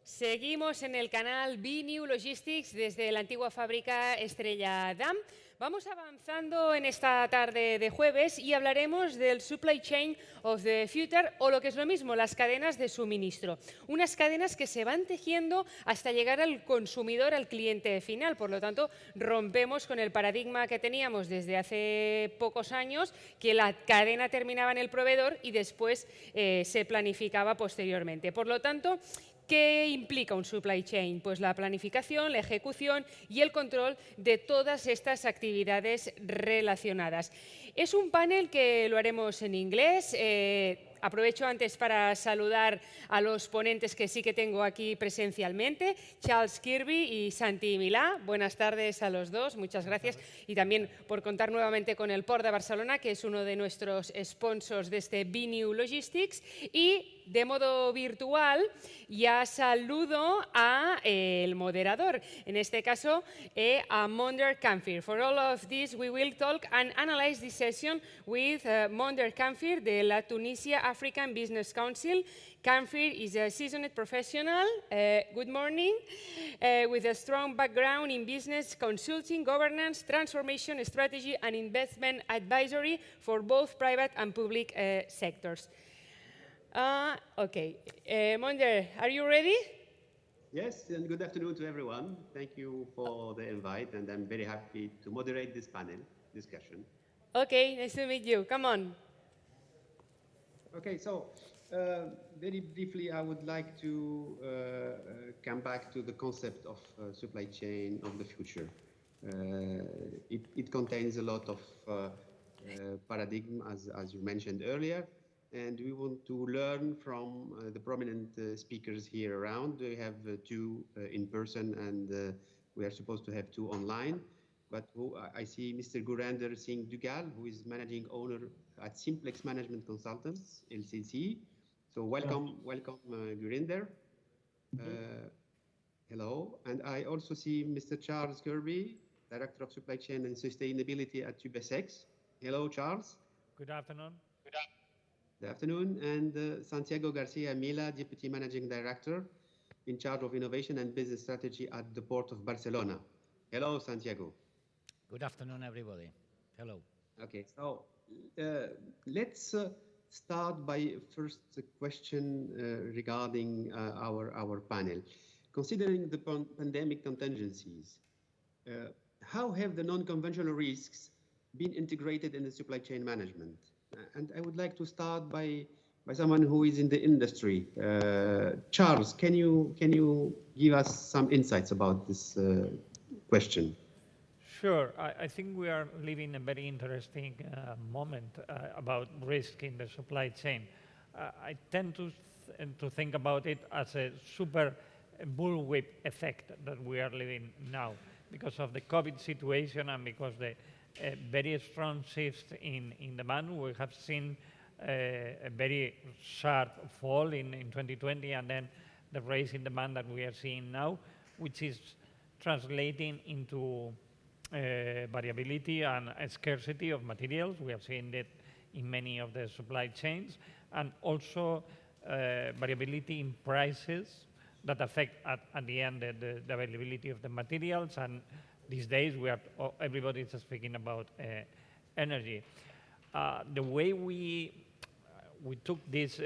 Seguimos en el canal BNew Logistics desde la antigua fábrica Estrella Damm. Vamos avanzando en esta tarde de jueves y hablaremos del Supply Chain of the Future, o lo que es lo mismo, las cadenas de suministro. Unas cadenas que se van tejiendo hasta llegar al consumidor, al cliente final. Por lo tanto, rompemos con el paradigma que teníamos desde hace pocos años, que la cadena terminaba en el proveedor y después se planificaba posteriormente. Por lo tanto, ¿qué implica un supply chain? Pues la planificación, la ejecución y el control de todas estas actividades relacionadas. Es un panel que lo haremos en inglés. Aprovecho antes para saludar a los ponentes que sí que tengo aquí presencialmente, Charles Kirby y Santi Milà. Buenas tardes a los dos, muchas gracias. Y también por contar nuevamente con el Port de Barcelona, que es uno de nuestros sponsors de este BNew Logistics. Y de modo virtual ya saludo a el moderador, en este caso a Monder Camfir. For all of this, we will talk and analyze this session with Monder Camfir de la Tunisia African Business Council. Camfir is a seasoned professional, good morning, with a strong background in business consulting, governance, transformation, strategy and investment advisory for both private and public sectors. Okay, Monder, are you ready? Yes, and good afternoon to everyone. Thank you for the invite, and I'm very happy to moderate this panel discussion. Okay, nice to meet you. Come on. Okay, so very briefly, I would like to come back to the concept of supply chain of the future. It contains a lot of paradigm, as you mentioned earlier. And we want to learn from the prominent speakers here around. We have two in person, and we are supposed to have two online. But I see Mr. Gurander Singh Dugal, who is managing owner at Simplex Management Consultants, LCC. So welcome, Gurinder. Hello. And I also see Mr. Charles Kirby, Director of Supply Chain and Sustainability at UBSX. Hello, Charles. Good afternoon. Good afternoon, and Santiago Garcia Mila, Deputy Managing Director in charge of Innovation and Business Strategy at the Port of Barcelona. Hello, Santiago. Good afternoon, everybody. Hello. Okay, so let's start by first question regarding our panel. Considering the pandemic contingencies, how have the non-conventional risks been integrated in the supply chain management? And I would like to start by someone who is in the industry. Charles, can you give us some insights about this question? Sure. I think we are living a very interesting moment about risk in the supply chain. I tend to think about it as a super bullwhip effect that we are living now because of the COVID situation and because the very strong shift in demand. We have seen a very sharp fall in 2020 and then the rise in demand that we are seeing now, which is translating into variability and a scarcity of materials. We have seen that in many of the supply chains, and also variability in prices that affect at the end the availability of the materials. And these days, everybody is speaking about energy. The way we took this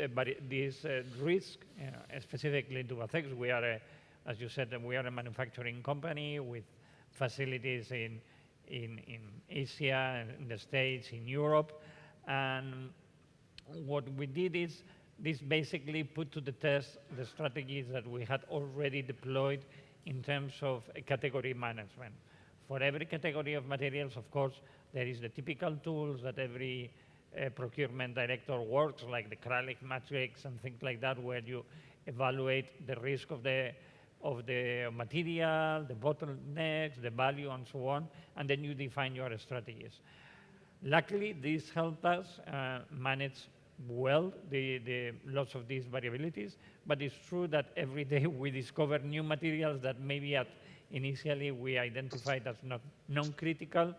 risk, specifically to BFUTURE, we are, as you said, we are a manufacturing company with facilities in Asia, in the States, in Europe. And what we did is this basically put to the test the strategies that we had already deployed in terms of category management. For every category of materials, of course, there is the typical tools that every procurement director works, like the Kralik matrix and things like that, where you evaluate the risk of the material, the bottlenecks, the value, and so on, and then you define your strategies. Luckily, this helped us manage well the lots of these variabilities, but it's true that every day we discover new materials that maybe initially we identified as not non-critical,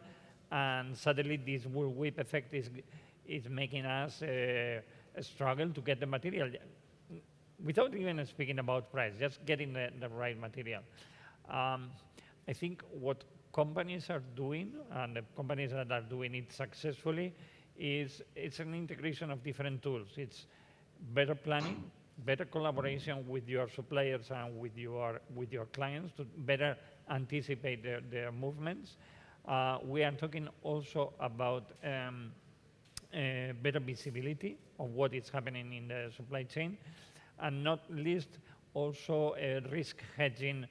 and suddenly this bullwhip effect is making us struggle to get the material. without even speaking about price, just getting the right material. I think what companies are doing, and the companies that are doing it successfully, is it's an integration of different tools. It's better planning, better collaboration with your suppliers and with your clients to better anticipate their movements. We are talking also about better visibility of what is happening in the supply chain, and not least also risk hedging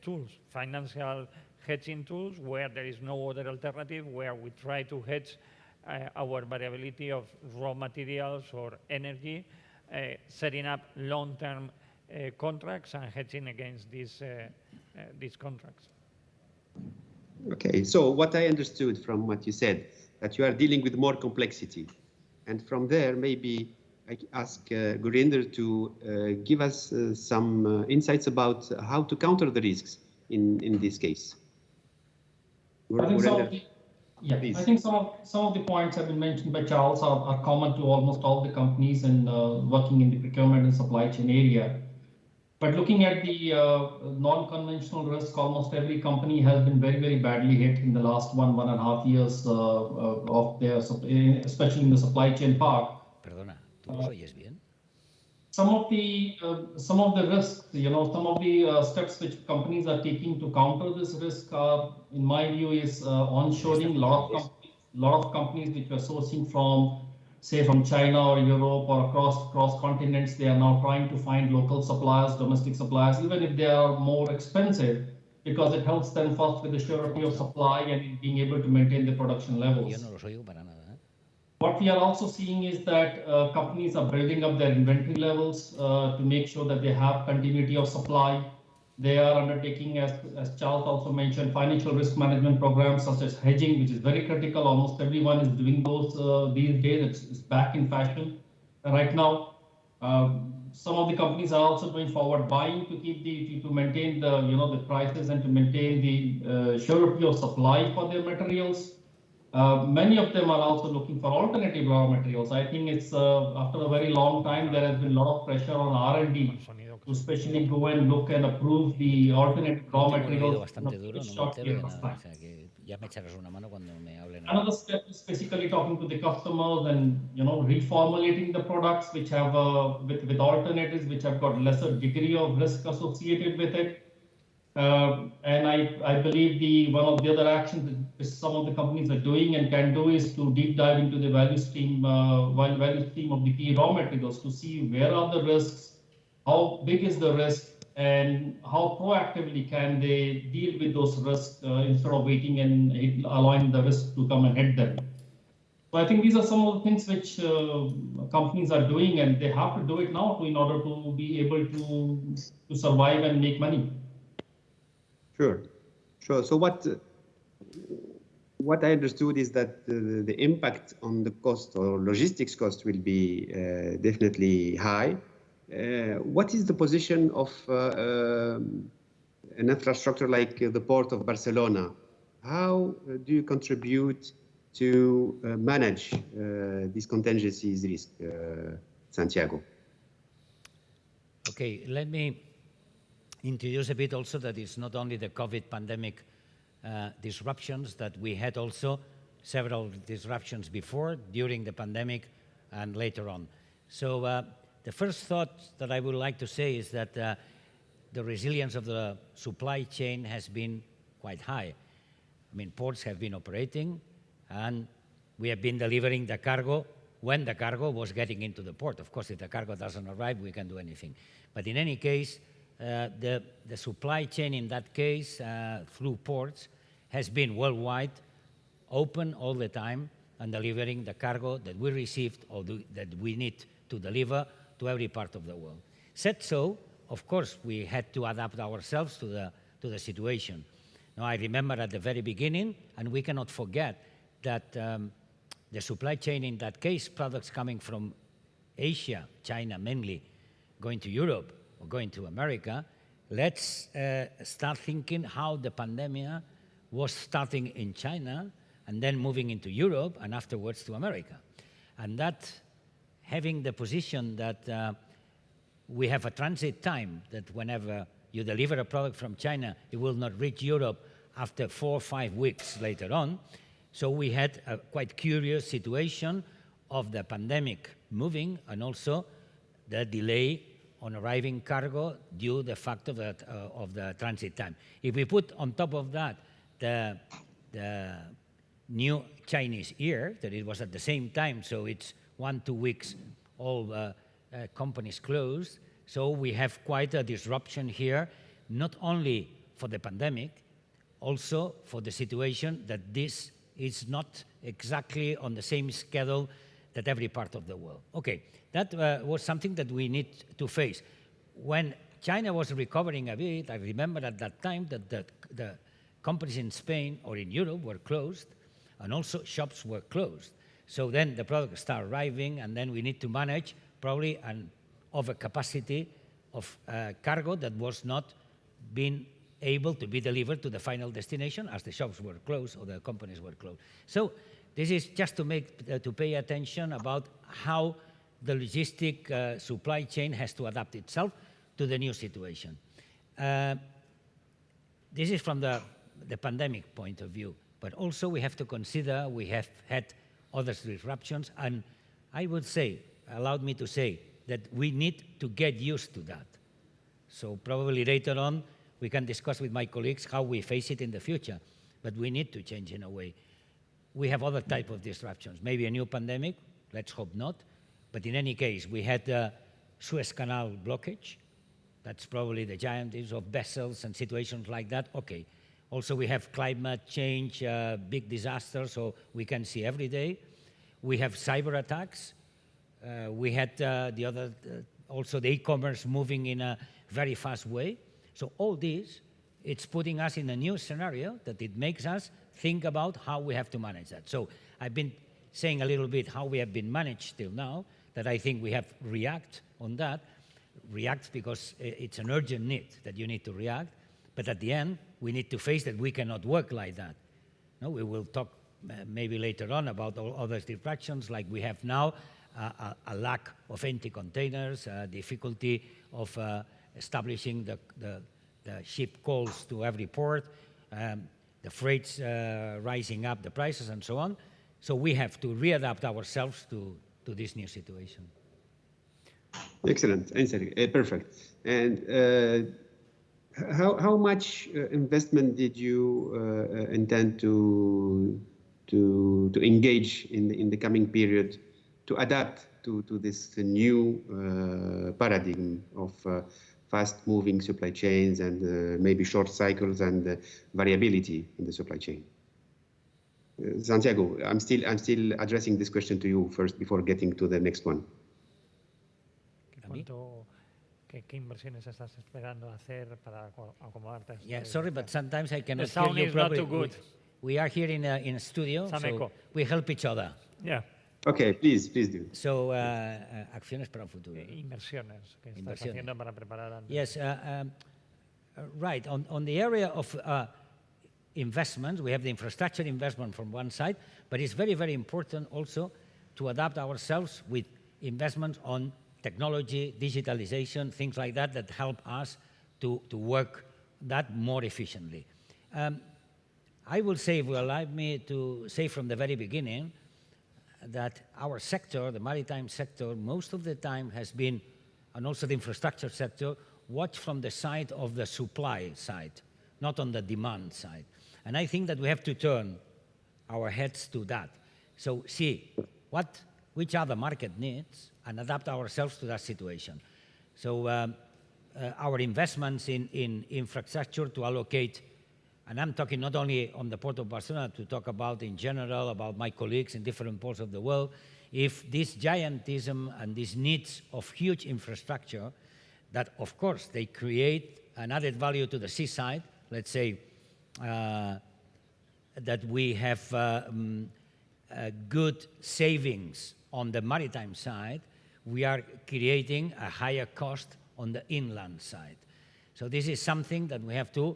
tools, financial hedging tools, where there is no other alternative, where we try to hedge our variability of raw materials or energy, setting up long-term contracts and hedging against these contracts. Okay, so what I understood from what you said, that you are dealing with more complexity. And from there, maybe I ask Gurinder to give us some insights about how to counter the risks in this case. I think I think some of the points have been mentioned by Charles are common to almost all the companies and working in the procurement and supply chain area. But looking at the non-conventional risk, almost every company has been very, very badly hit in the last 1.5 years of their, especially in the supply chain part. Perdona, ¿tú nos oyes bien? Some of the risks, some of the steps which companies are taking to counter this risk are, in my view, is onshoring. Lot of companies which were sourcing from, say, from China or Europe or across continents, they are now trying to find local suppliers, domestic suppliers, even if they are more expensive, because it helps them first with the surety of supply and being able to maintain the production levels. Yo no los oigo para nada. What we are also seeing is that companies are building up their inventory levels to make sure that they have continuity of supply. They are undertaking, as Charles also mentioned, financial risk management programs such as hedging, which is very critical. Almost everyone is doing those these days. It's back in fashion right now. Some of the companies are also going forward buying to maintain the prices and to maintain the surety of supply for their materials. Many of them are also looking for alternative raw materials. I think it's after a very long time there has been a lot of pressure on R&D to especially go and look and approve the alternative raw materials. Another step is basically talking to the customers and reformulating the products which have with alternatives which have got lesser degree of risk associated with it. And I believe one of the other actions that some of the companies are doing and can do is to deep dive into the value stream of the key raw materials to see where are the risks, how big is the risk, and how proactively can they deal with those risks instead of waiting and allowing the risk to come and hit them. So I think these are some of the things which companies are doing, and they have to do it now in order to be able to survive and make money. Sure. So what I understood is that the impact on the cost or logistics cost will be definitely high. What is the position of an infrastructure like the port of Barcelona? How do you contribute to manage these contingencies risk, Santiago? Okay, let me introduce a bit also that it's not only the COVID pandemic disruptions, that we had also several disruptions before, during the pandemic, and later on. So the first thought that I would like to say is that the resilience of the supply chain has been quite high. I mean, ports have been operating, and we have been delivering the cargo when the cargo was getting into the port. Of course, if the cargo doesn't arrive, we can do anything. But in any case, the supply chain in that case, through ports, has been worldwide, open all the time, and delivering the cargo that we received or that we need to deliver to every part of the world. Said so, of course, we had to adapt ourselves to the situation. Now, I remember at the very beginning, and we cannot forget that the supply chain in that case, products coming from Asia, China mainly, going to Europe, or going to America, let's start thinking how the pandemic was starting in China and then moving into Europe and afterwards to America. And that having the position that we have a transit time that whenever you deliver a product from China, it will not reach Europe after 4 or 5 weeks later on. So we had a quite curious situation of the pandemic moving and also the delay on arriving cargo due to the fact of the transit time. If we put on top of that the new Chinese year, that it was at the same time, so it's 1-2 weeks all companies closed, so we have quite a disruption here, not only for the pandemic, also for the situation that this is not exactly on the same schedule that every part of the world. Okay, that was something that we need to face. When China was recovering a bit, I remember at that time that the companies in Spain or in Europe were closed, and also shops were closed. So then the product started arriving, and then we need to manage probably an overcapacity of cargo that was not being able to be delivered to the final destination as the shops were closed or the companies were closed. So this is just to pay attention about how the logistic supply chain has to adapt itself to the new situation. This is from the pandemic point of view, but also we have to consider we have had other disruptions, and I would say, allowed me to say, that we need to get used to that. So probably later on, we can discuss with my colleagues how we face it in the future, but we need to change in a way. We have other type of disruptions, maybe a new pandemic, let's hope not, but in any case, we had the Suez Canal blockage. That's probably the giants of vessels and situations like that. Okay. Also, we have climate change, big disasters, so we can see every day. We have cyber attacks. We had also the e-commerce moving in a very fast way. So all this, it's putting us in a new scenario that it makes us think about how we have to manage that. So I've been saying a little bit how we have been managed till now, that I think we have react on that. React because it's an urgent need that you need to react. But at the end, we need to face that we cannot work like that. No, we will talk maybe later on about all other distractions like we have now, a lack of empty containers, difficulty of establishing the ship calls to every port, the freights rising up the prices and so on. So we have to readapt ourselves to this new situation. Excellent answer, perfect. And how much investment did you intend to engage in the coming period to adapt to this new paradigm of fast-moving supply chains and maybe short cycles and variability in the supply chain? Santiago, I'm still addressing this question to you first before getting to the next one. ¿Qué inversiones estás esperando hacer para acomodarte? Yeah, sorry, but sometimes I cannot the sound hear you is not properly. too good. We are here in a studio, so we help each other. Yeah. Okay, please do. So, acciones para el futuro. Inversiones que estás haciendo para preparar antes. Yes, right. On the area of investments, we have the infrastructure investment from one side, but it's very, very important also to adapt ourselves with investments on technology, digitalization, things like that, that help us to work that more efficiently. I will say, if you allow me to say from the very beginning, that our sector, the maritime sector, most of the time has been, and also the infrastructure sector, watched from the side of the supply side, not on the demand side. And I think that we have to turn our heads to that. So see which are the market needs and adapt ourselves to that situation. So our investments in infrastructure to allocate, and I'm talking not only on the Port of Barcelona, to talk about in general, about my colleagues in different parts of the world, if this giantism and these needs of huge infrastructure, that of course they create an added value to the seaside, let's say that we have good savings on the maritime side, we are creating a higher cost on the inland side. So this is something that we have to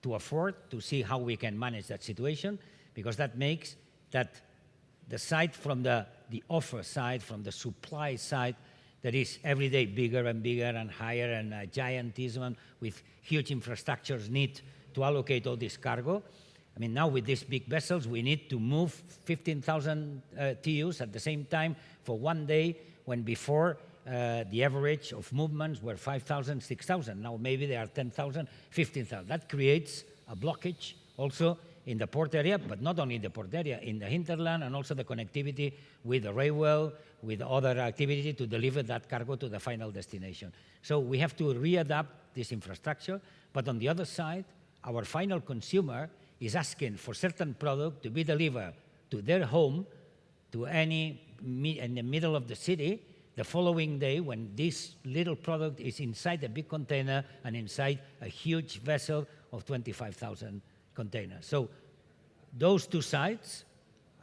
afford, to see how we can manage that situation, because that makes that the side from the offer side, from the supply side, that is every day bigger and bigger and higher, and giantism with huge infrastructures need to allocate all this cargo. I mean, now with these big vessels, we need to move 15,000 TEUs at the same time for one day, when before the average of movements were 5,000, 6,000. Now maybe they are 10,000, 15,000. That creates a blockage also in the port area, but not only in the port area, in the hinterland, and also the connectivity with the railway, with other activity to deliver that cargo to the final destination. So we have to readapt this infrastructure, but on the other side, our final consumer is asking for certain product to be delivered to their home, to any in the middle of the city, the following day, when this little product is inside a big container and inside a huge vessel of 25,000 containers. So those two sides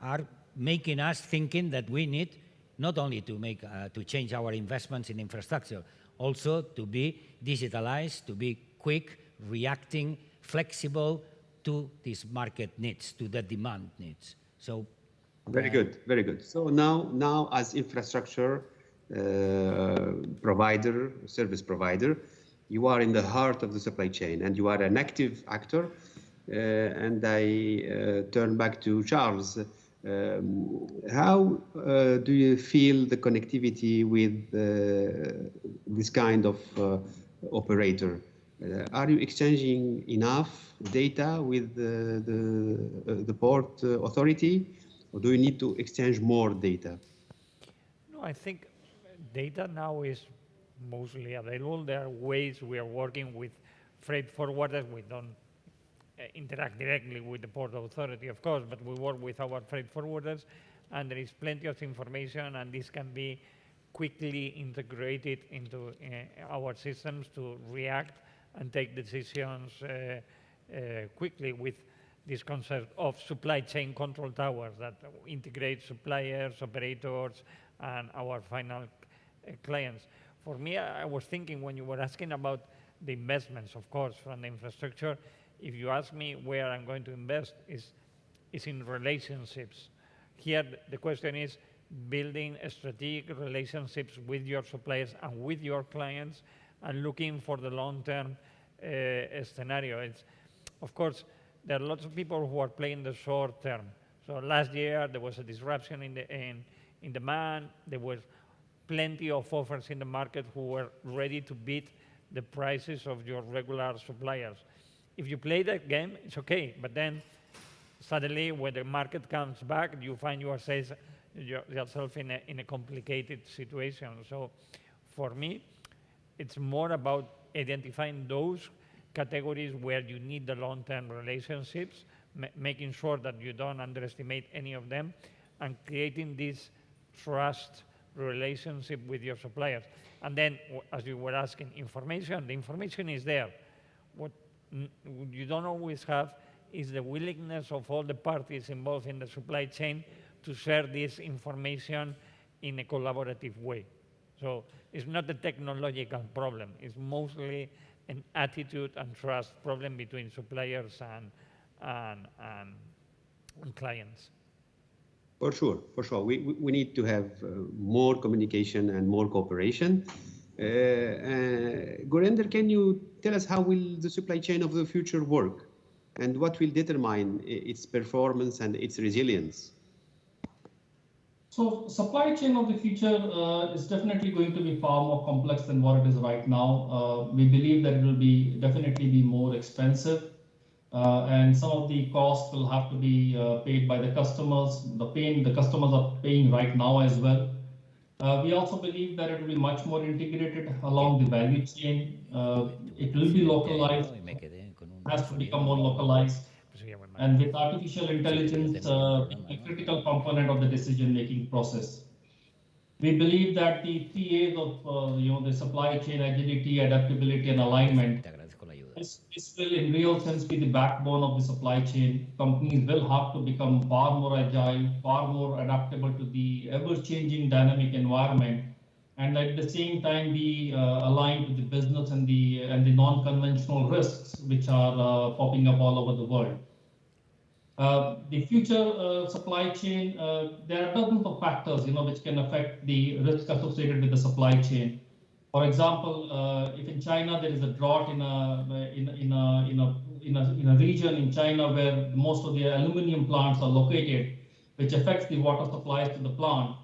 are making us thinking that we need not only to make to change our investments in infrastructure, also to be digitalized, to be quick, reacting, flexible to these market needs, to the demand needs. So very good, very good. So now as infrastructure provider, service provider, you are in the heart of the supply chain, and you are an active actor. And I turn back to Charles. How do you feel the connectivity with this kind of operator? Are you exchanging enough data with the port authority, or do you need to exchange more data? No, I think data now is mostly available. There are ways we are working with freight forwarders. We don't interact directly with the port authority, of course, but we work with our freight forwarders, and there is plenty of information, and this can be quickly integrated into our systems to react and take decisions quickly with this concept of supply chain control towers that integrate suppliers, operators, and our final clients. For me, I was thinking when you were asking about the investments, of course, from the infrastructure, if you ask me where I'm going to invest, is in relationships. Here, the question is building strategic relationships with your suppliers and with your clients, and looking for the long-term scenario. It's, of course, there are lots of people who are playing the short term. So last year, there was a disruption in demand. There was plenty of offers in the market who were ready to beat the prices of your regular suppliers. If you play that game, it's okay, but then suddenly when the market comes back, you find yourself in a complicated situation. So for me, it's more about identifying those categories where you need the long-term relationships, making sure that you don't underestimate any of them, and creating this trust relationship with your suppliers. And then, as you were asking, information, the information is there. What you don't always have is the willingness of all the parties involved in the supply chain to share this information in a collaborative way. So it's not a technological problem. It's mostly an attitude and trust problem between suppliers and clients. For sure, for sure. We need to have more communication and more cooperation. Gurinder, can you tell us how will the supply chain of the future work, and what will determine its performance and its resilience? So supply chain of the future is definitely going to be far more complex than what it is right now. We believe that it will definitely be more expensive, and some of the costs will have to be paid by the customers. The customers are paying right now as well. We also believe that it will be much more integrated along the value chain. It will be localized, has to become more localized. And with artificial intelligence, a critical component of the decision-making process. We believe that the 3 A's of the supply chain: agility, adaptability, and alignment. This will, in real sense, be the backbone of the supply chain. Companies will have to become far more agile, far more adaptable to the ever-changing dynamic environment, and at the same time be aligned to the business and the non-conventional risks which are popping up all over the world. The future supply chain, there are dozens of factors, which can affect the risk associated with the supply chain. For example, if in China there is a drought in a region in China where most of the aluminum plants are located, which affects the water supplies to the plant,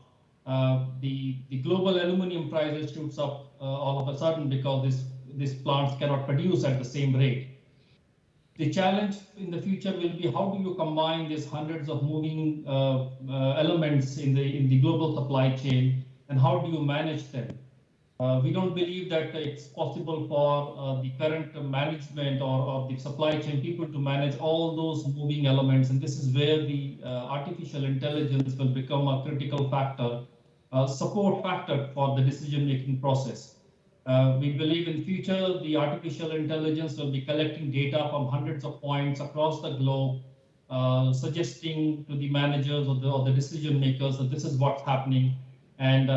the global aluminum prices shoots up all of a sudden because these plants cannot produce at the same rate. The challenge in the future will be how do you combine these hundreds of moving elements in the global supply chain, and how do you manage them? We don't believe that it's possible for the current management or the supply chain people to manage all those moving elements, and this is where the artificial intelligence will become a critical factor, support factor for the decision-making process. We believe in future, the artificial intelligence will be collecting data from hundreds of points across the globe, suggesting to the managers or the decision makers that this is what's happening, and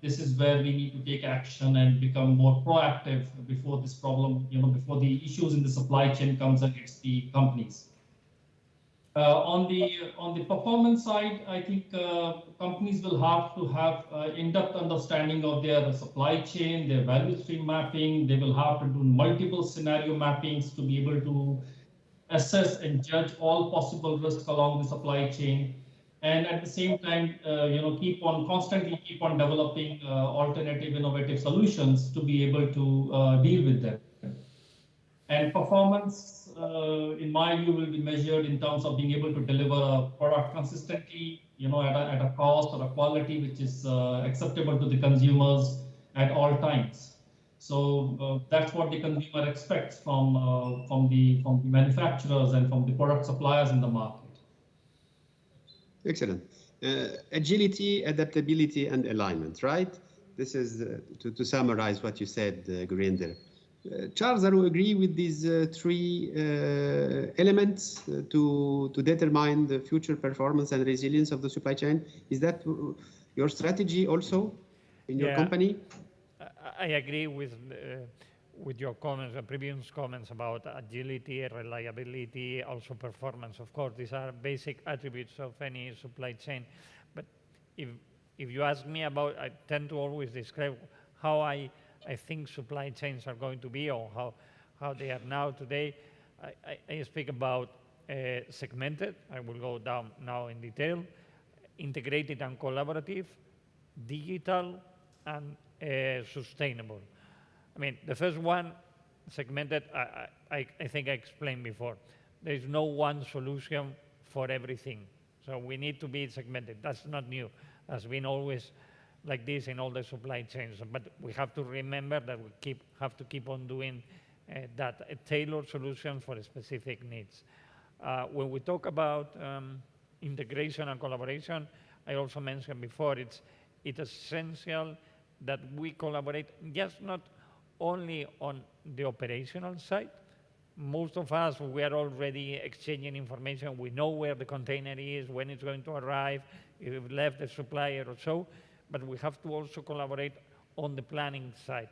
this is where we need to take action and become more proactive before this problem, before the issues in the supply chain comes against the companies. On the performance side, I think companies will have to have in-depth understanding of their supply chain, their value stream mapping. They will have to do multiple scenario mappings to be able to assess and judge all possible risks along the supply chain, and at the same time, constantly keep on developing alternative, innovative solutions to be able to deal with them. And performance, in my view, will be measured in terms of being able to deliver a product consistently, at a cost or a quality which is acceptable to the consumers at all times. So that's what the consumer expects from the manufacturers and from the product suppliers in the market. Excellent. Agility, adaptability, and alignment, right? This is to summarize what you said, Gurinder. Charles, are you agree with these three elements to determine the future performance and resilience of the supply chain? Is that your strategy also in your company? I agree with your comments, previous comments about agility, reliability, also performance. Of course, these are basic attributes of any supply chain. But if you ask me about, I tend to always describe how I think supply chains are going to be, or how they are now today. I speak about segmented. I will go down now in detail. Integrated and collaborative, digital, and sustainable. I mean, the first one, segmented, I think I explained before. There is no one solution for everything. So we need to be segmented. That's not new. That's been always like this in all the supply chains. But we have to remember that we have to keep on doing that, a tailored solution for specific needs. When we talk about integration and collaboration, I also mentioned before, it's essential that we collaborate, just not only on the operational side. Most of us, we are already exchanging information. We know where the container is, when it's going to arrive, if it left the supplier or so. But we have to also collaborate on the planning side.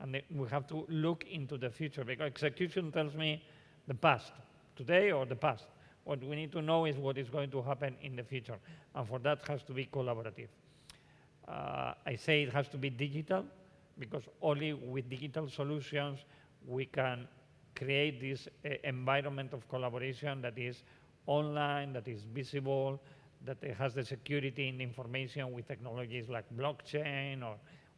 And we have to look into the future, because execution tells me the past, today or the past. What we need to know is what is going to happen in the future. And for that, it has to be collaborative. I say it has to be digital, because only with digital solutions we can create this environment of collaboration that is online, that is visible, that it has the security in the information with technologies like blockchain or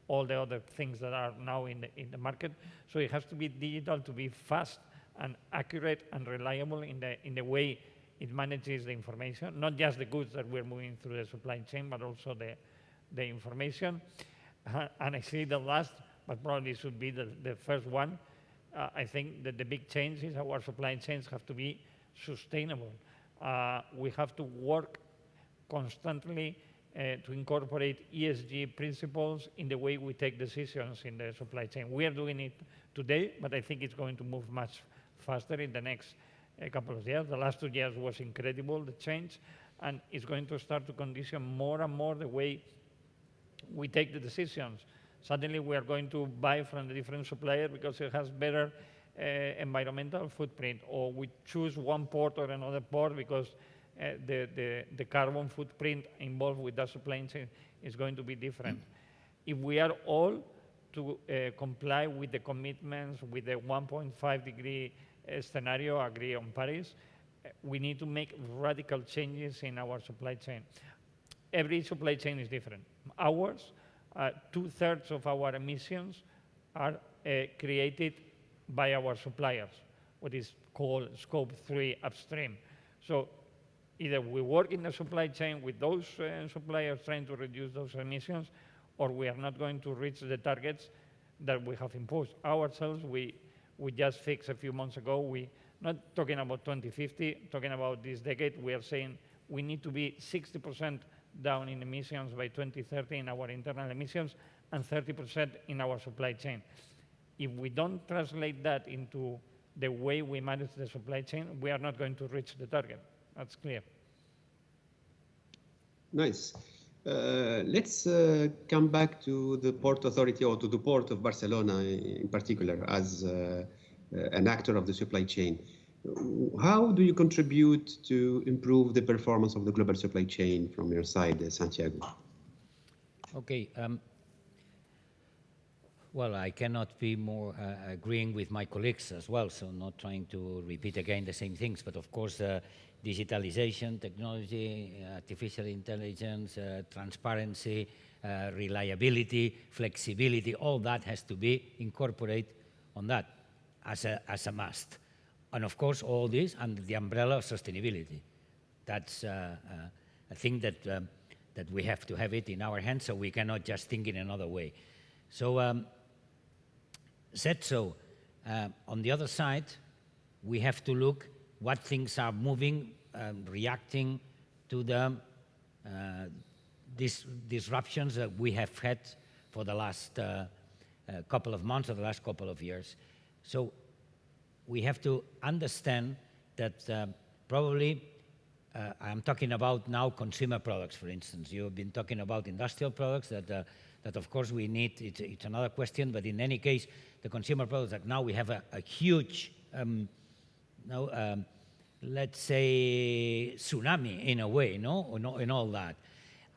all the other things that are now in the market. So it has to be digital to be fast and accurate and reliable in the way it manages the information, not just the goods that we're moving through the supply chain, but also the information. And I see the last, but probably should be the first one. I think that the big change is our supply chains have to be sustainable. We have to work constantly to incorporate ESG principles in the way we take decisions in the supply chain. We are doing it today, but I think it's going to move much faster in the next couple of years. The last 2 years was incredible, the change, and it's going to start to condition more and more the way we take the decisions. Suddenly we are going to buy from the different supplier because it has better environmental footprint, or we choose one port or another port because the carbon footprint involved with that supply chain is going to be different. If we are all to comply with the commitments, with the 1.5-degree scenario agreed on Paris, we need to make radical changes in our supply chain. Every supply chain is different. Ours, 2/3 of our emissions are created by our suppliers, what is called scope 3 upstream. So either we work in the supply chain with those suppliers trying to reduce those emissions, or we are not going to reach the targets that we have imposed ourselves. We just fixed a few months ago. We not talking about 2050, talking about this decade. We are saying we need to be 60% down in emissions by 2030 in our internal emissions and 30% in our supply chain. If we don't translate that into the way we manage the supply chain, we are not going to reach the target. That's clear. Nice. Let's come back to the Port Authority, or to the Port of Barcelona in particular, as an actor of the supply chain. How do you contribute to improve the performance of the global supply chain from your side, Santiago? Okay. Well, I cannot be more agreeing with my colleagues as well, so not trying to repeat again the same things, but of course, digitalization, technology, artificial intelligence, transparency, reliability, flexibility, all that has to be incorporated on that as a must. And of course, all this under the umbrella of sustainability. That's a thing that we have to have it in our hands, so we cannot just think in another way. So, said so, on the other side, we have to look what things are moving, reacting to the disruptions that we have had for the last couple of months or the last couple of years. So we have to understand that probably, I'm talking about now consumer products, for instance. You've been talking about industrial products that of course we need, it's another question, but in any case, the consumer products that now we have a huge, let's say, tsunami in a way, no, in all that.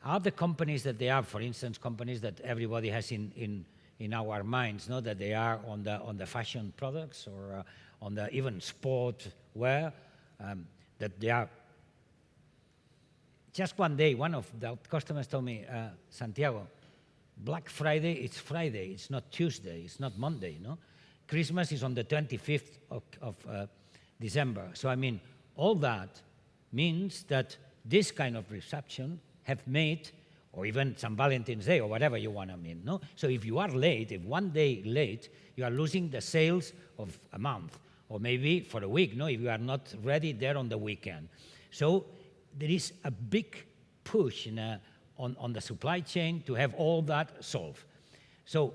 Are the companies that they are, for instance, companies that everybody has in our minds, no, that they are on the fashion products or on the even sport wear, that they are. Just one day, one of the customers told me, Santiago, Black Friday, it's Friday, it's not Tuesday, it's not Monday, no? Christmas is on the 25th of December. So, I mean, all that means that this kind of reception have made, or even St. Valentine's Day, or whatever you want to mean, no? So if you are late, if one day late, you are losing the sales of a month, or maybe for a week, no? If you are not ready there on the weekend. So there is a big push on the supply chain to have all that solved. So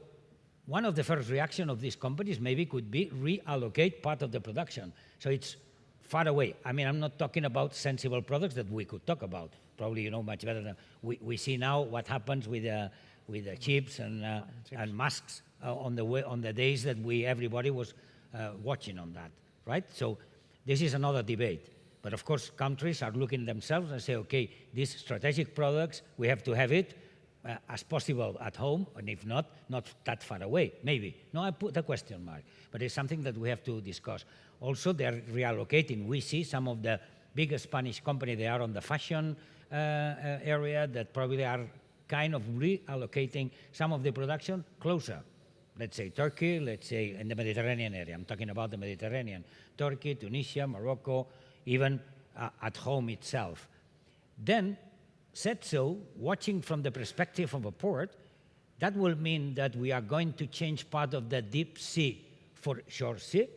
one of the first reactions of these companies maybe could be reallocate part of the production. So it's far away. I mean, I'm not talking about sensible products that we could talk about. Probably you know much better than we see now what happens with the chips and masks on the days that everybody was watching on that, right? So this is another debate. But of course, countries are looking themselves and say, okay, these strategic products, we have to have it as possible at home, and if not that far away, maybe. No, I put a question mark, but it's something that we have to discuss. Also, they're reallocating. We see some of the biggest Spanish companies, they are on the fashion area that probably are kind of reallocating some of the production closer. Let's say Turkey, let's say in the Mediterranean area. I'm talking about the Mediterranean. Turkey, Tunisia, Morocco, even at home itself. Then, said so, watching from the perspective of a port, that will mean that we are going to change part of the deep sea for shore sea.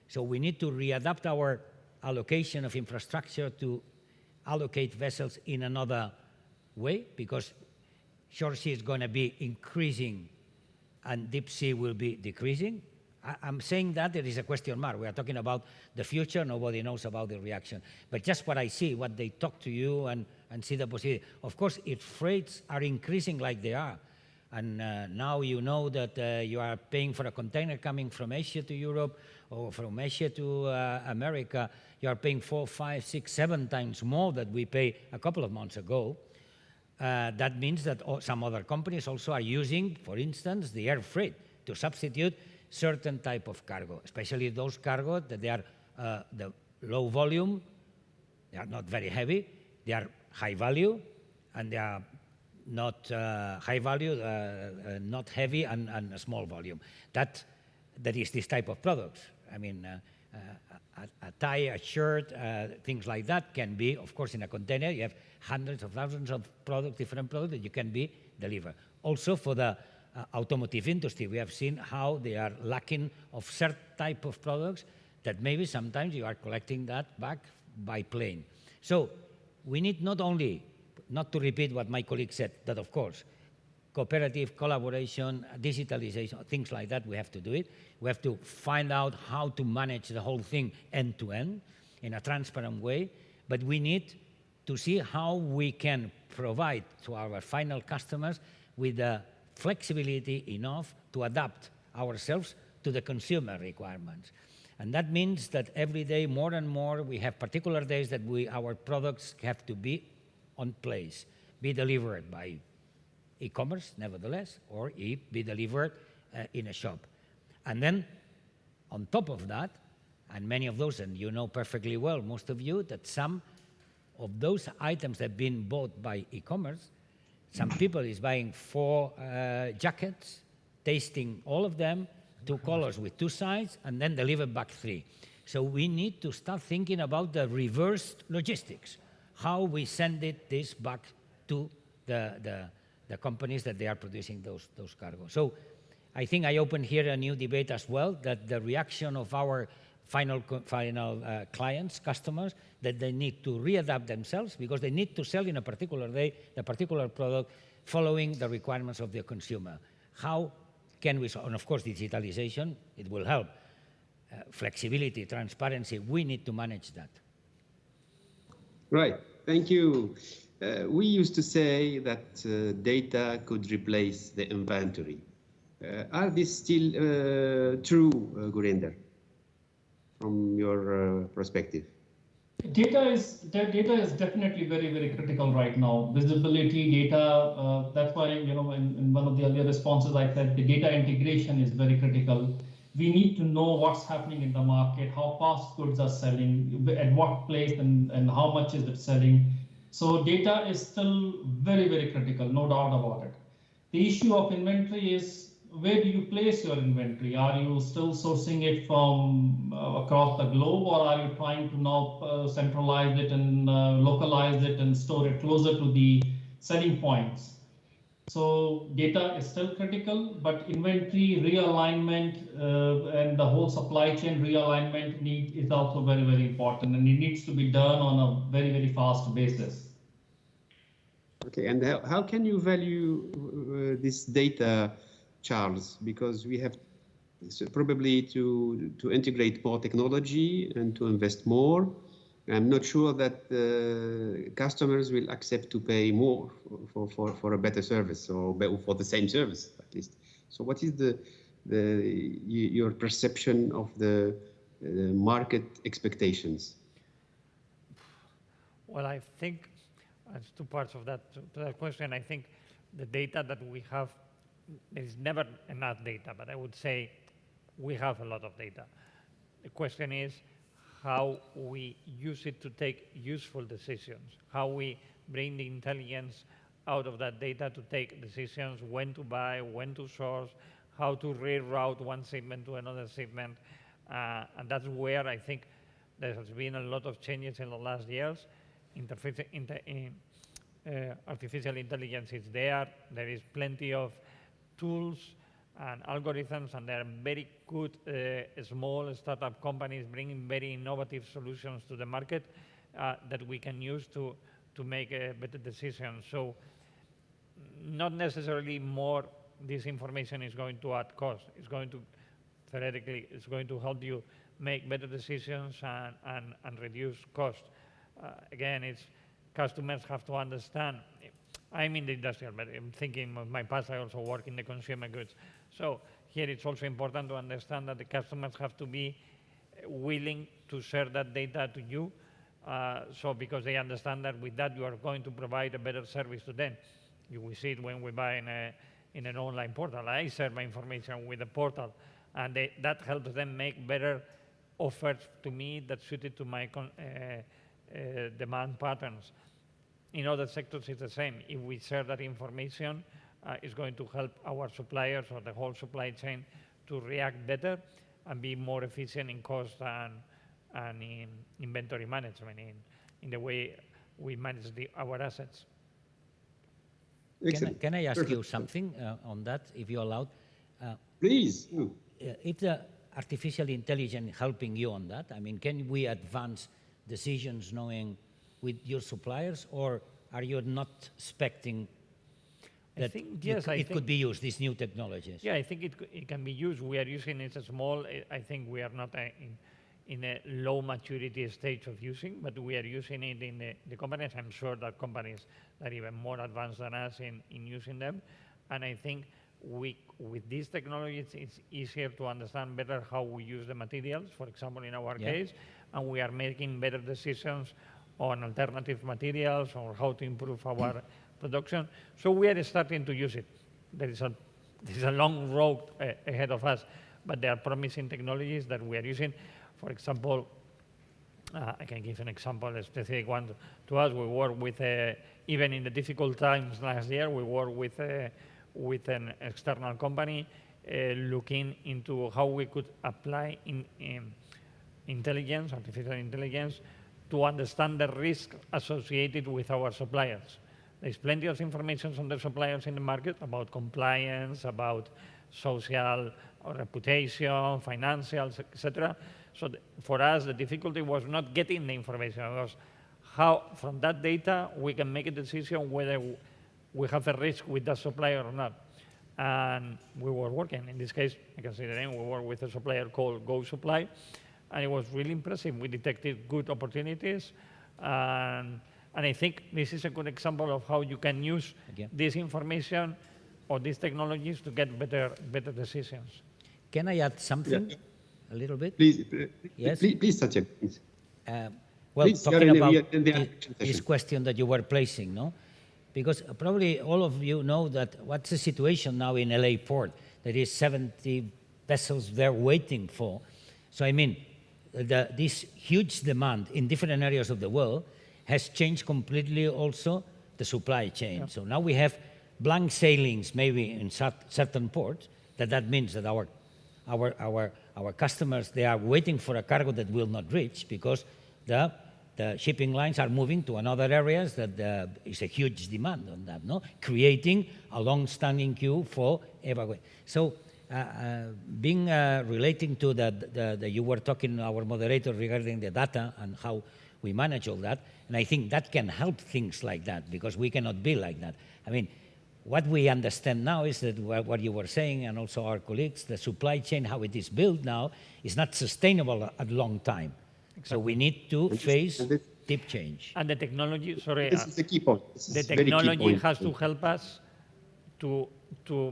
So we need to readapt our allocation of infrastructure to allocate vessels in another way, because shore sea is going to be increasing and deep sea will be decreasing. I'm saying that there is a question mark. We are talking about the future. Nobody knows about the reaction. But just what I see, what they talk to you and see the possibility. Of course, if freights are increasing like they are, And now you know that you are paying for a container coming from Asia to Europe or from Asia to America. You are paying 4, 5, 6, 7 times more than we paid a couple of months ago. That means that some other companies also are using, for instance, the air freight to substitute certain type of cargo, especially those cargo that they are the low volume, they are not very heavy, they are high value, and they are not high value, not heavy, and a small volume. That is this type of products. I mean, a tie, a shirt, things like that can be, of course, in a container. You have hundreds of thousands of products, different products that you can be delivered. Also for the automotive industry, we have seen how they are lacking of certain type of products that maybe sometimes you are collecting that back by plane. So we need not only, not to repeat what my colleague said, that of course, cooperative, collaboration, digitalization, things like that, we have to do it. We have to find out how to manage the whole thing end to end in a transparent way, but we need to see how we can provide to our final customers with the flexibility enough to adapt ourselves to the consumer requirements. And that means that every day, more and more, we have particular days that our products have to be on place, be delivered by e-commerce, nevertheless, or be delivered in a shop. And then, on top of that, and many of those, and you know perfectly well, most of you, that some of those items that have been bought by e-commerce, some people is buying 4 jackets, tasting all of them, 2 colors with 2 sides, and then deliver back 3. So we need to start thinking about the reversed logistics, how we send this back to the companies that they are producing those cargo. So I think I open here a new debate as well, that the reaction of our final clients, customers, that they need to readapt themselves because they need to sell in a particular day, the particular product, following the requirements of the consumer. How can we, and of course digitalization, it will help. Flexibility, transparency, we need to manage that. Right, thank you. We used to say that data could replace the inventory. Are these still true, Gurinder, from your perspective? Data is definitely very, very critical right now. Visibility, data, that's why, you know, in one of the earlier responses, I said the data integration is very critical. We need to know what's happening in the market, how fast goods are selling, at what place and how much is it selling. So data is still very, very critical, no doubt about it. The issue of inventory is, where do you place your inventory? Are you still sourcing it from across the globe, or are you trying to now centralize it and localize it and store it closer to the selling points? So data is still critical, but inventory realignment and the whole supply chain realignment is also very, very important, and it needs to be done on a very, very fast basis. Okay, and how can you value this data, Charles? Because we have probably to integrate more technology and to invest more. I'm not sure that customers will accept to pay more for a better service, or for the same service at least. So what is your perception of the market expectations? Well, I think there's 2 parts of that to that question. I think the data that we have, there is never enough data, but I would say we have a lot of data. The question is how we use it to take useful decisions, how we bring the intelligence out of that data to take decisions, when to buy, when to source, how to reroute one shipment to another shipment. And that's where I think there has been a lot of changes in the last years. Artificial intelligence is there. There is plenty of tools and algorithms, and there are very good small startup companies bringing very innovative solutions to the market that we can use to make better decisions. So not necessarily more this information is going to add cost. It's going to, theoretically, it's going to help you make better decisions and reduce cost. Again, it's customers have to understand I'm in the industrial, but I'm thinking of my past, I also work in the consumer goods. So here it's also important to understand that the customers have to be willing to share that data to you. So because they understand that with that you are going to provide a better service to them. We see it when we buy in an online portal. I share my information with the portal, and that helps them make better offers to me that suited to my demand patterns. In other sectors, it's the same. If we share that information, it's going to help our suppliers or the whole supply chain to react better and be more efficient in cost and in inventory management, in the way we manage our assets. Can I ask you something on that, if you're allowed? Please. If the artificial intelligence helping you on that, I mean, can we advance decisions knowing with your suppliers, or are you not expecting that it could be used, these new technologies? Yeah, I think it can be used. We are using it as small. I think we are not in a low maturity stage of using, but we are using it in the companies. I'm sure that companies are even more advanced than us in using them. And I think with these technologies, it's easier to understand better how we use the materials, for example, in our case, and we are making better decisions on alternative materials or how to improve our production. So we are starting to use it. There is a long road ahead of us, but there are promising technologies that we are using. For example, I can give an example, a specific one to us. We work with, even in the difficult times last year, we worked with an external company looking into how we could apply intelligence, artificial intelligence, to understand the risk associated with our suppliers. There's plenty of information on the suppliers in the market about compliance, about social or reputation, financials, etc. So for us, the difficulty was not getting the information. It was how, from that data, we can make a decision whether we have a risk with that supplier or not. And we were working. In this case, I can say the name. We worked with a supplier called Go Supply, and it was really impressive. We detected good opportunities, and I think this is a good example of how you can use this information or these technologies to get better decisions. Can I add something a little bit? Please, yes? please, Satya, please. Well, please, talking about this question that you were placing, no? Because probably all of you know that what's the situation now in LA port? There is 70 vessels there waiting for. So I mean, this huge demand in different areas of the world has changed completely also the supply chain. Yeah. So now we have blank sailings maybe in certain ports. That means that our customers, they are waiting for a cargo that will not reach because the shipping lines are moving to another areas that is a huge demand on that, no? Creating a long-standing queue for evacuation. So being relating to that you were talking, our moderator, regarding the data and how we manage all that, and I think that can help things like that because we cannot be like that. I mean, what we understand now is that what you were saying, and also our colleagues, the supply chain, how it is built now, is not sustainable at long time. Exactly. So we need to face deep change. And the technology, sorry. This is the key point. The technology has to help us to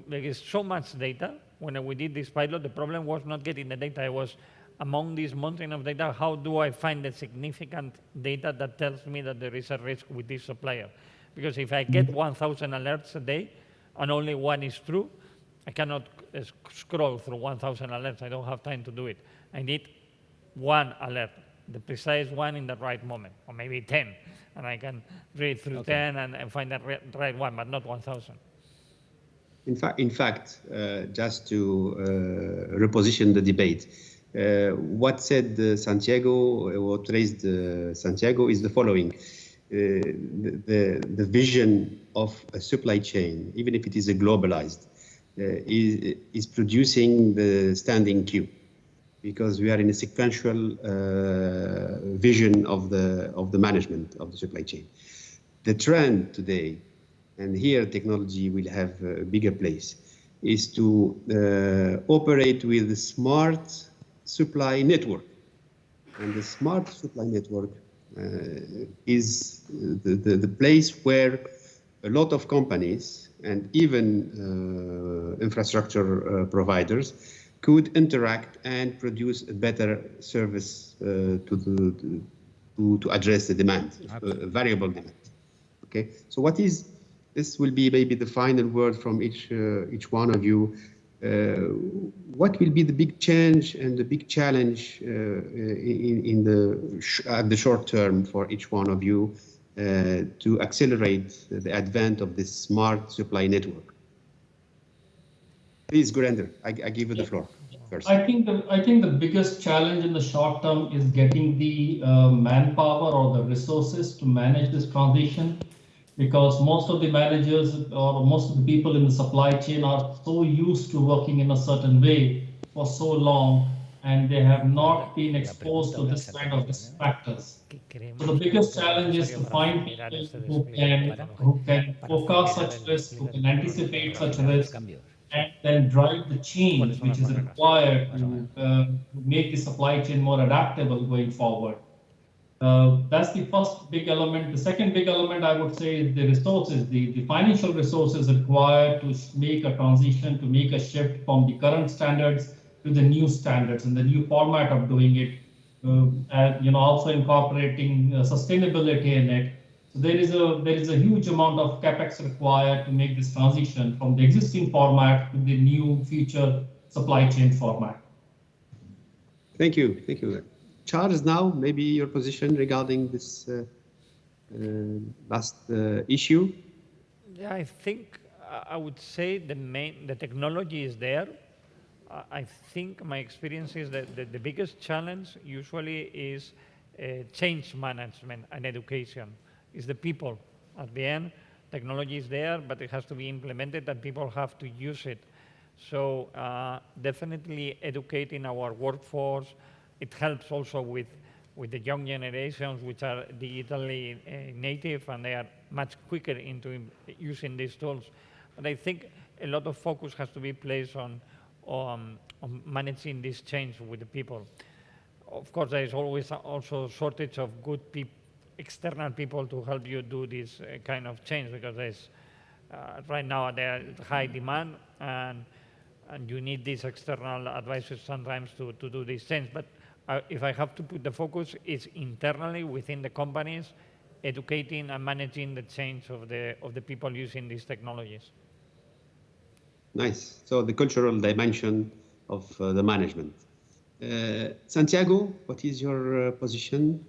there is so much data. When we did this pilot, the problem was not getting the data. It was among this mountain of data, how do I find the significant data that tells me that there is a risk with this supplier? Because if I get 1,000 alerts a day and only one is true, I cannot scroll through 1,000 alerts. I don't have time to do it. I need one alert, the precise one in the right moment, or maybe 10. And I can read through 10 and find the right one, but not 1,000. In fact, just to reposition the debate, what said Santiago, what raised Santiago is the following. The vision of a supply chain, even if it is a globalized, is producing the standing queue, because we are in a sequential vision of the management of the supply chain. The trend today, and here technology will have a bigger place, is to operate with a smart supply network. And the smart supply network is the place where a lot of companies and even infrastructure providers could interact and produce a better service to address the demand, variable demand. Okay, so this will be maybe the final word from each one of you. What will be the big change and the big challenge at the short term for each one of you to accelerate the advent of this smart supply network? Please, Gurinder, I give you the floor first. I think the biggest challenge in the short term is getting the manpower or the resources to manage this transition, because most of the managers or most of the people in the supply chain are so used to working in a certain way for so long, and they have not been exposed to this kind of risk factors. So the biggest challenge is to find people who can forecast such risk, who can anticipate such risk, and then drive the change which is required to make the supply chain more adaptable going forward. That's the first big element. The second big element, I would say, is the resources, the financial resources required to make a transition, to make a shift from the current standards to the new standards and the new format of doing it, and also incorporating sustainability in it. So there is a huge amount of capex required to make this transition from the existing format to the new future supply chain format. Thank you. Charles, now maybe your position regarding this last issue. Yeah, I think I would say the technology is there. I think my experience is that the biggest challenge usually is change management and education. Is the people. At the end, technology is there, but it has to be implemented and people have to use it. So definitely educating our workforce. It helps also with the young generations, which are digitally native, and they are much quicker into using these tools. But I think a lot of focus has to be placed on managing this change with the people. Of course, there is always also a shortage of good external people to help you do this kind of change, because there's right now there is high demand, and you need these external advisors sometimes to do this change. But if I have to put the focus, it's internally within the companies, educating and managing the change of the people using these technologies. Nice. So the cultural dimension of the management. Santiago, what is your position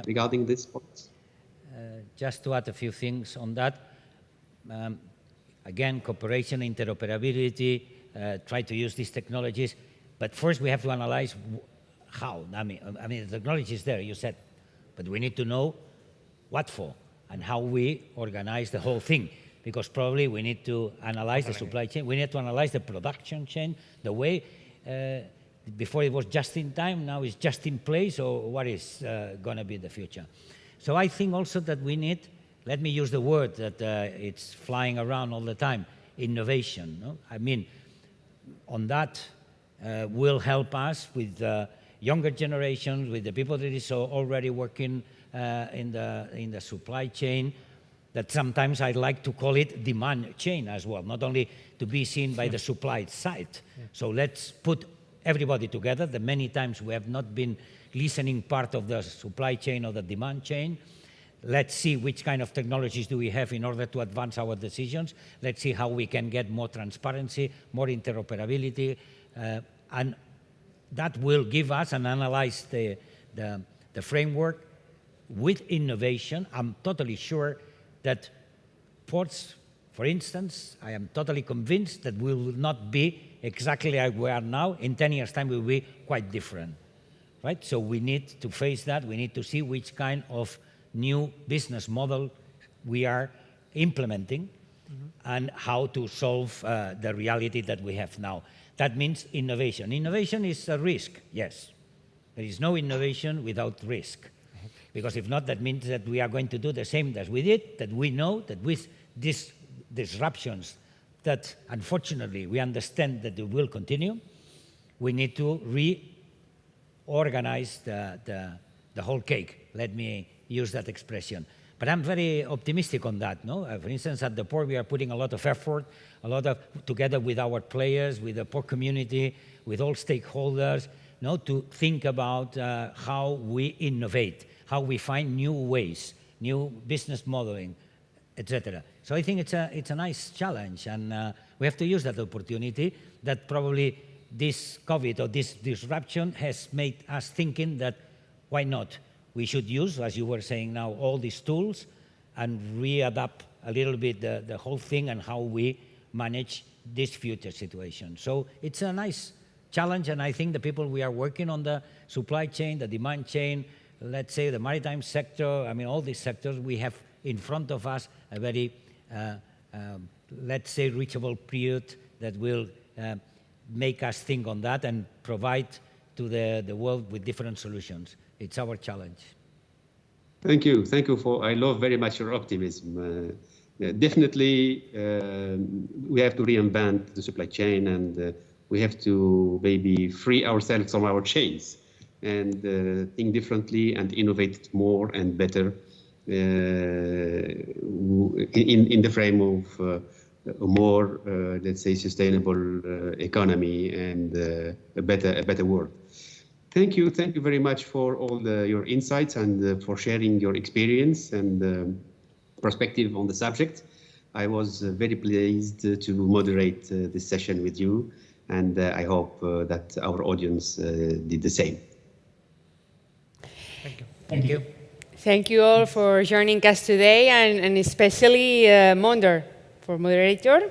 regarding this point? Just to add a few things on that. Again, cooperation, interoperability, try to use these technologies. But first we have to analyze how. I mean, the technology is there, you said, but we need to know what for and how we organize the whole thing. Because probably we need to analyze the supply chain, we need to analyze the production chain, the way before it was just in time, now it's just in place, or what is going to be the future. So I think also that we need, let me use the word that it's flying around all the time, innovation. No? I mean, on that will help us with the younger generations, with the people that is already working in the supply chain, that sometimes I like to call it demand chain as well, not only to be seen by the supply side. So let's put everybody together. The many times we have not been listening part of the supply chain or the demand chain. Let's see which kind of technologies do we have in order to advance our decisions. Let's see how we can get more transparency, more interoperability, and that will give us and analyze the framework with innovation. I'm totally sure that ports, for instance, I am totally convinced that we will not be exactly like we are now. In 10 years' time, we will be quite different, right? So we need to face that. We need to see which kind of new business model we are implementing and how to solve the reality that we have now. That means innovation. Innovation is a risk, yes. There is no innovation without risk. Because if not, that means that we are going to do the same as we did, that we know that with these disruptions that unfortunately we understand that it will continue, we need to reorganize the whole cake. Let me use that expression. But I'm very optimistic on that. No? For instance, at the port, we are putting a lot of effort, together with our players, with the port community, with all stakeholders, to think about how we innovate, how we find new ways, new business modeling, etc. So I think it's a nice challenge, and we have to use that opportunity that probably this COVID or this disruption has made us thinking that why not? We should use, as you were saying now, all these tools and readapt a little bit the whole thing and how we manage this future situation. So it's a nice challenge, and I think the people we are working on the supply chain, the demand chain, let's say the maritime sector, I mean all these sectors, we have in front of us a very, let's say, reachable period that will make us think on that and provide to the world with different solutions. It's our challenge. Thank you. Thank you for, I love very much your optimism. Definitely, we have to reinvent the supply chain, and we have to maybe free ourselves from our chains and think differently and innovate more and better in the frame of a more, let's say, sustainable economy and a better world. Thank you very much for all your insights and for sharing your experience and perspective on the subject. I was very pleased to moderate this session with you, and I hope that our audience did the same. Thank you. Thank you. Thank you all for joining us today, and especially Monder for moderator,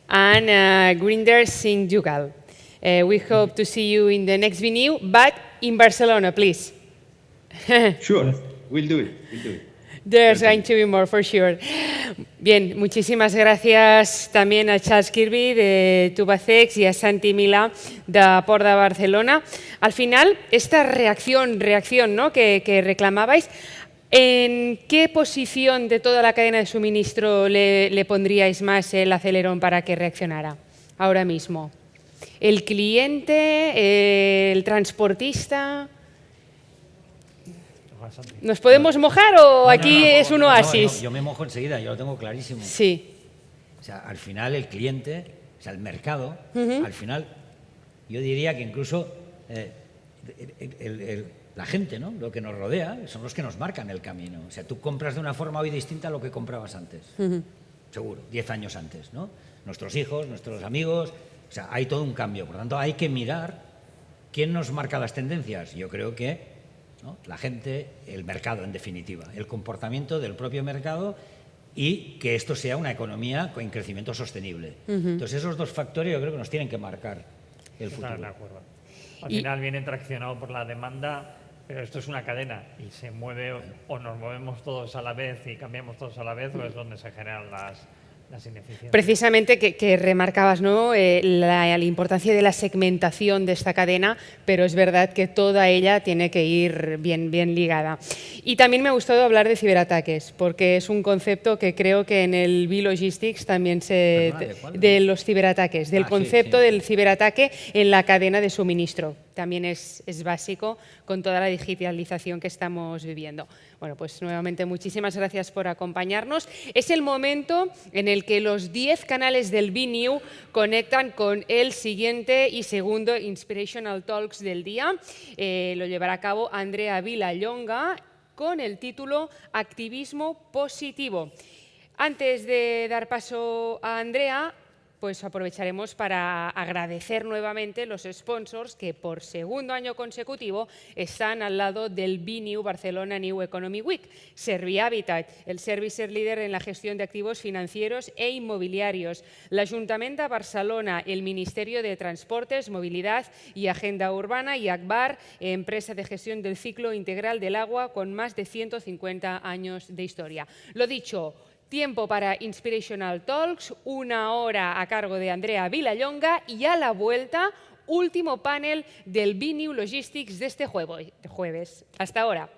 and Grinder Singh Jugal. We hope to see you in the next venue, but in Barcelona, please. Sure, we'll do it. There's going to be more, for sure. Bien, muchísimas gracias también a Charles Kirby de Tubacex y a Santi Milà de Port de Barcelona. Al final, esta reacción, ¿no?, que reclamabais, ¿en qué posición de toda la cadena de suministro le pondríais más el acelerón para que reaccionara ahora mismo? ¿El cliente? ¿El transportista? ¿Nos podemos mojar o aquí es un oasis? Yo me mojo enseguida, yo lo tengo clarísimo. Sí. O sea, al final el cliente, o sea, el mercado, al final, yo diría que incluso la gente, ¿no?, lo que nos rodea, son los que nos marcan el camino. O sea, tú compras de una forma hoy distinta a lo que comprabas antes. Seguro, 10 años antes, ¿no? Nuestros hijos, nuestros amigos, o sea, hay todo un cambio. Por lo tanto, hay que mirar quién nos marca las tendencias. Yo creo que, ¿no?, la gente, el mercado en definitiva, el comportamiento del propio mercado y que esto sea una economía con crecimiento sostenible. Entonces esos dos factores yo creo que nos tienen que marcar el futuro. De acuerdo. Al final viene traccionado por la demanda, pero esto es una cadena y se mueve, o nos movemos todos a la vez y cambiamos todos a la vez, o es donde se generan las ineficiencias. Precisamente que remarcabas, ¿no?, la importancia de la segmentación de esta cadena, pero es verdad que toda ella tiene que ir bien ligada. Y también me ha gustado hablar de ciberataques, porque es un concepto que creo que en el B-Logistics también de los ciberataques, del concepto del ciberataque en la cadena de suministro. También es básico con toda la digitalización que estamos viviendo. Bueno, pues nuevamente muchísimas gracias por acompañarnos. Es el momento en el que los 10 canales del BNew conectan con el siguiente y segundo Inspirational Talks del día. Lo llevará a cabo Andrea Vilallonga con el título Activismo Positivo. Antes de dar paso a Andrea, pues aprovecharemos para agradecer nuevamente los sponsors que por segundo año consecutivo están al lado del BNew Barcelona New Economy Week. Servihabitat, el servicer líder en la gestión de activos financieros e inmobiliarios. L'Ajuntament de Barcelona, el Ministerio de Transportes, Movilidad y Agenda Urbana, y Akbar, empresa de gestión del ciclo integral del agua con más de 150 años de historia. Lo dicho, tiempo para Inspirational Talks, 1 hora a cargo de Andrea Vilallonga, y a la vuelta, último panel del BNew Logistics de este jueves. Hasta ahora.